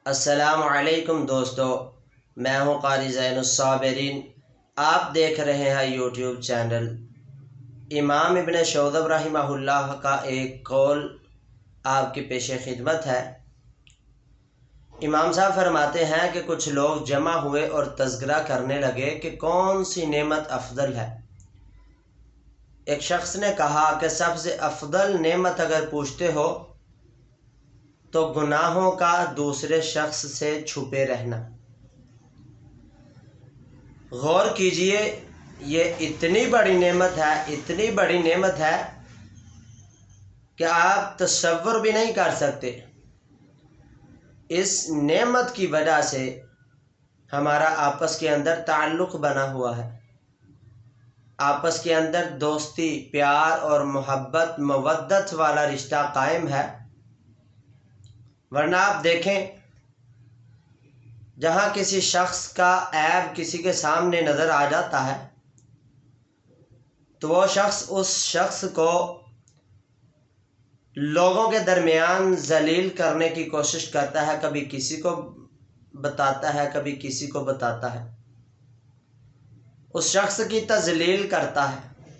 السلام علیکم دوستو، میں ہوں قاری زین الصابرین۔ آپ دیکھ رہے ہیں یوٹیوب چینل۔ امام ابن شودب رحمہ اللہ کا ایک قول آپ کی پیش خدمت ہے۔ امام صاحب فرماتے ہیں کہ کچھ لوگ جمع ہوئے اور تذکرہ کرنے لگے کہ کون سی نعمت افضل ہے۔ ایک شخص نے کہا کہ سب سے افضل نعمت اگر پوچھتے ہو تو گناہوں کا دوسرے شخص سے چھپے رہنا۔ غور کیجئے، یہ اتنی بڑی نعمت ہے کہ آپ تصور بھی نہیں کر سکتے۔ اس نعمت کی وجہ سے ہمارا آپس کے اندر تعلق بنا ہوا ہے، آپس کے اندر دوستی، پیار اور محبت، مودت والا رشتہ قائم ہے۔ ورنہ آپ دیکھیں، جہاں کسی شخص کا عیب کسی کے سامنے نظر آ جاتا ہے تو وہ شخص اس شخص کو لوگوں کے درمیان ذلیل کرنے کی کوشش کرتا ہے، کبھی کسی کو بتاتا ہے، کبھی کسی کو بتاتا ہے، اس شخص کی تذلیل کرتا ہے،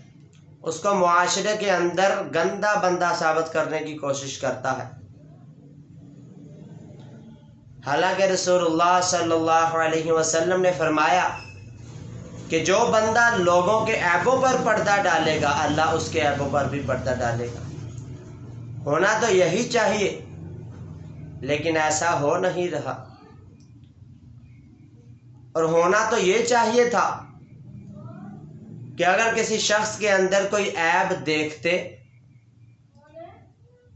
اس کو معاشرے کے اندر گندا بندہ ثابت کرنے کی کوشش کرتا ہے۔ حالانکہ رسول اللہ صلی اللہ علیہ وسلم نے فرمایا کہ جو بندہ لوگوں کے عیبوں پر پردہ ڈالے گا، اللہ اس کے عیبوں پر بھی پردہ ڈالے گا۔ ہونا تو یہی چاہیے، لیکن ایسا ہو نہیں رہا۔ اور ہونا تو یہ چاہیے تھا کہ اگر کسی شخص کے اندر کوئی عیب دیکھتے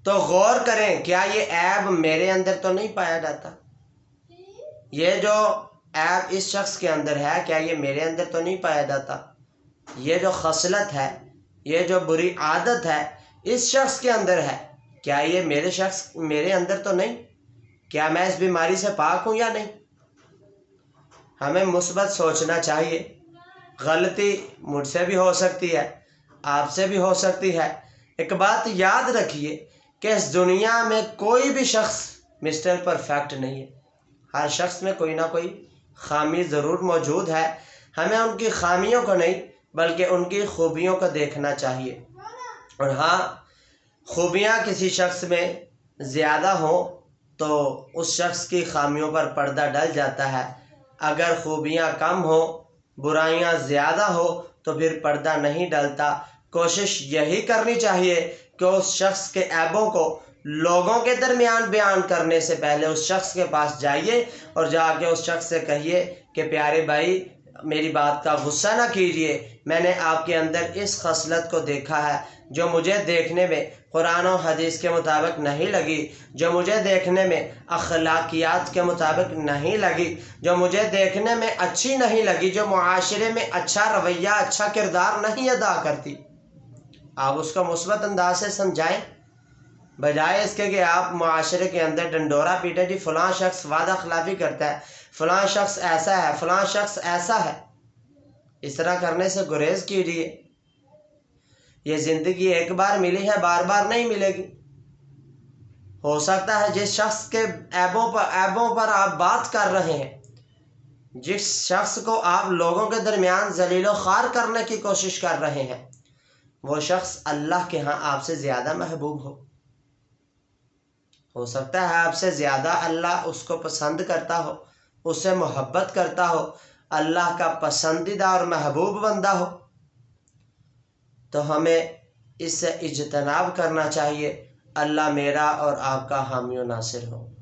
تو غور کریں، کیا یہ عیب میرے اندر تو نہیں پایا جاتا؟ یہ جو عیب اس شخص کے اندر ہے، کیا یہ میرے اندر تو نہیں پایا جاتا؟ یہ جو خصلت ہے، یہ جو بری عادت ہے اس شخص کے اندر ہے، کیا یہ میرے اندر تو نہیں؟ کیا میں اس بیماری سے پاک ہوں یا نہیں؟ ہمیں مثبت سوچنا چاہیے۔ غلطی مجھ سے بھی ہو سکتی ہے، آپ سے بھی ہو سکتی ہے۔ ایک بات یاد رکھیے کہ اس دنیا میں کوئی بھی شخص مسٹر پرفیکٹ نہیں ہے۔ ہر شخص میں کوئی نہ کوئی خامی ضرور موجود ہے۔ ہمیں ان کی خامیوں کو نہیں بلکہ ان کی خوبیوں کو دیکھنا چاہیے۔ اور ہاں، خوبیاں کسی شخص میں زیادہ ہوں تو اس شخص کی خامیوں پر پردہ ڈل جاتا ہے۔ اگر خوبیاں کم ہوں، برائیاں زیادہ ہو تو پھر پردہ نہیں ڈلتا۔ کوشش یہی کرنی چاہیے کہ اس شخص کے عیبوں کو لوگوں کے درمیان بیان کرنے سے پہلے اس شخص کے پاس جائیے اور جا کے اس شخص سے کہیے کہ پیارے بھائی، میری بات کا غصہ نہ کیجیے، میں نے آپ کے اندر اس خصلت کو دیکھا ہے جو مجھے دیکھنے میں قرآن و حدیث کے مطابق نہیں لگی، جو مجھے دیکھنے میں اخلاقیات کے مطابق نہیں لگی، جو مجھے دیکھنے میں اچھی نہیں لگی، جو معاشرے میں اچھا رویہ، اچھا کردار نہیں ادا کرتی۔ آپ اس کو مثبت انداز سے سمجھائیں، بجائے اس کے کہ آپ معاشرے کے اندر ڈنڈورا پیٹے، جی فلاں شخص وعدہ خلافی کرتا ہے، فلاں شخص ایسا ہے، فلاں شخص ایسا ہے۔ اس طرح کرنے سے گریز کیجیے۔ یہ زندگی ایک بار ملی ہے، بار بار نہیں ملے گی۔ ہو سکتا ہے جس شخص کے عیبوں پر آپ بات کر رہے ہیں، جس شخص کو آپ لوگوں کے درمیان ذلیل و خوار کرنے کی کوشش کر رہے ہیں، وہ شخص اللہ کے ہاں آپ سے زیادہ محبوب ہو سکتا ہے آپ سے زیادہ اللہ اس کو پسند کرتا ہو، اس سے محبت کرتا ہو، اللہ کا پسندیدہ اور محبوب بندہ ہو۔ تو ہمیں اس سے اجتناب کرنا چاہیے۔ اللہ میرا اور آپ کا حامی و ناصر ہو۔